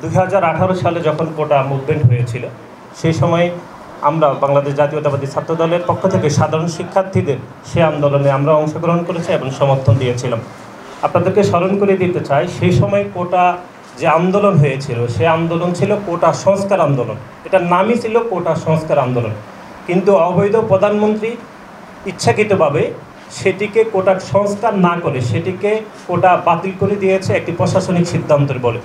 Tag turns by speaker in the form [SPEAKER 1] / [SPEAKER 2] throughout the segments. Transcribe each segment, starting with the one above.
[SPEAKER 1] 2018 সালে যখন কোটা মুভমেন্ট হয়েছিল সেই সময় আমরা বাংলাদেশ জাতীয়তাবাদী ছাত্র দলের পক্ষ থেকে সাধারণ শিক্ষার্থীদের সে আন্দোলনে আমরা অংশগ্রহণ করেছি এবং সমর্থন দিয়েছিলাম। আপনাদেরকে স্মরণ করে দিতে চাই, সেই সময় কোটা যে আন্দোলন হয়েছিল সে আন্দোলন ছিল কোটা সংস্কার আন্দোলন। এটার নামই ছিল কোটা সংস্কার আন্দোলন, কিন্তু অবৈধ প্রধানমন্ত্রী ইচ্ছাকৃতভাবে সেটিকে কোটা সংস্কার না করে সেটিকে কোটা বাতিল করে দিয়েছে একটি প্রশাসনিক সিদ্ধান্তের বলে।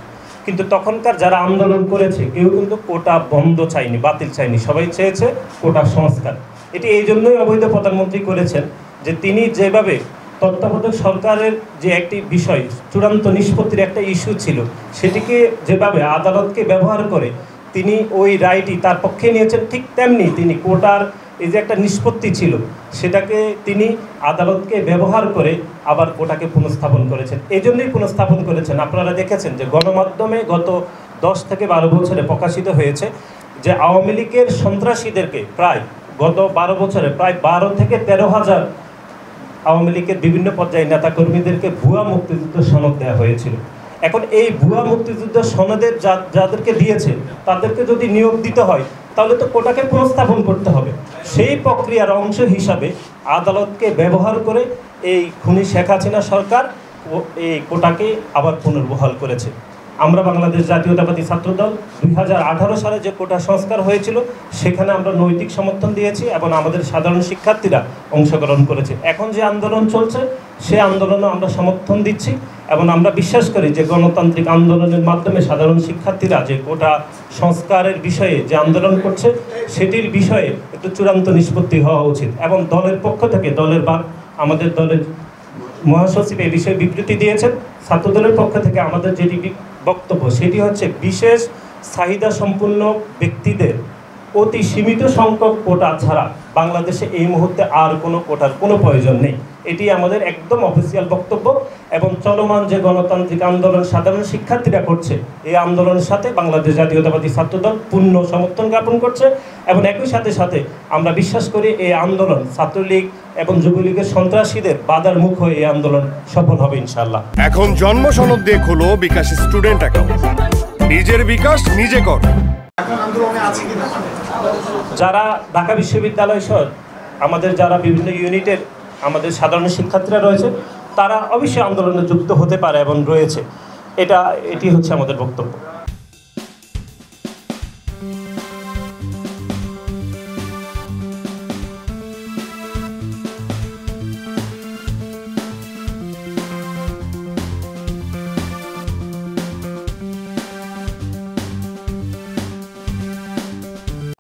[SPEAKER 1] কিন্তু তখনকার যারা আন্দোলন করেছে কেউ কিন্তু কোটা বন্ধ চায়নি, বাতিল চায়নি, সবাই চেয়েছে কোটা সংস্কার। এটি এই জন্যই অবৈধ প্রধানমন্ত্রী করেছেন যে তিনি যেভাবে তত্ত্বাবধায়ক সরকারের যে একটি বিষয় চূড়ান্ত নিষ্পত্তির একটা ইস্যু ছিল সেটিকে যেভাবে আদালতকে ব্যবহার করে তিনি ওই রায়টি তার পক্ষে নিয়েছেন, ঠিক তেমনি তিনি কোটার এই যে একটা নিষ্পত্তি ছিল সেটাকে তিনি আদালতকে ব্যবহার করে আবার কোটাকে পুনঃস্থাপন করেছেন। এই জন্যই পুনঃস্থাপন করেছেন। আপনারা দেখেছেন যে গণমাধ্যমে গত 10 থেকে 12 বছরে প্রকাশিত হয়েছে যে আওয়ামী লীগের সন্ত্রাসীদেরকে প্রায় গত 12 বছরে প্রায় 12 থেকে 13,000 আওয়ামী লীগের বিভিন্ন পর্যায়ে নেতাকর্মীদেরকে ভুয়া মুক্তিযুদ্ধ সনদ দেওয়া হয়েছিল। এখন এই ভুয়া মুক্তিযুদ্ধ সনদের যাদেরকে দিয়েছে তাদেরকে যদি নিয়োগ দিতে হয় তাহলে তো কোটাকে পুনঃস্থাপন করতে হবে। সেই প্রক্রিয়ার অংশ হিসাবে আদালতকে ব্যবহার করে এই খুনি শেখ হাসিনা সরকার এই কোটাকে আবার পুনর্বহাল করেছে। আমরা বাংলাদেশ জাতীয়তাবাদী ছাত্রদল 2018 সালে যে কোটা সংস্কার হয়েছিল সেখানে আমরা নৈতিক সমর্থন দিয়েছি এবং আমাদের সাধারণ শিক্ষার্থীরা অংশগ্রহণ করেছে। এখন যে আন্দোলন চলছে সে আন্দোলনও আমরা সমর্থন দিচ্ছি এবং আমরা বিশ্বাস করি যে গণতান্ত্রিক আন্দোলনের মাধ্যমে সাধারণ শিক্ষার্থীরা যে কোটা সংস্কারের বিষয়ে যে আন্দোলন করছে সেটির বিষয়ে একটু চূড়ান্ত নিষ্পত্তি হওয়া উচিত। এবং দলের পক্ষ থেকে আমাদের দলের মহাসচিব এই বিষয়ে বিবৃতি দিয়েছেন। ছাত্রদলের পক্ষ থেকে আমাদের যেটি বক্তব্য সেটি হচ্ছে বিশেষ চাহিদা সম্পন্ন ব্যক্তিদের অতি সীমিত সংখ্যক কোটা ছাড়া বাংলাদেশে এই মুহূর্তে আর কোনো কোটার কোনো প্রয়োজন নেই। এটি আমাদের একদম অফিসিয়াল বক্তব্য এবং চলমান যে গণতান্ত্রিক আন্দোলন সাধারণ শিক্ষার্থীরা করছে এই আন্দোলনের সাথে বাংলাদেশ জাতীয়তাবাদী ছাত্রদল পূর্ণ সমর্থন জ্ঞাপন করছে এবং একই সাথে আমরা বিশ্বাস করি এই আন্দোলন ছাত্রলীগ এবং যুবলীগের সন্ত্রাসীদের বাধার মুখ হয়ে এই আন্দোলন সফল হবে ইনশাআল্লাহ।
[SPEAKER 2] এখন জন্ম সনদ দিয়ে খোলো বিকাশ স্টুডেন্ট অ্যাকাউন্ট, নিজের বিকাশ নিজে কর।
[SPEAKER 1] যারা ঢাকা বিশ্ববিদ্যালয় সহ আমাদের যারা বিভিন্ন ইউনিটের আমাদের সাধারণ শিক্ষার্থীরা রয়েছে তারা অবশ্যই আন্দোলনে যুক্ত হতে পারে এবং রয়েছে, এটি হচ্ছে আমাদের বক্তব্য।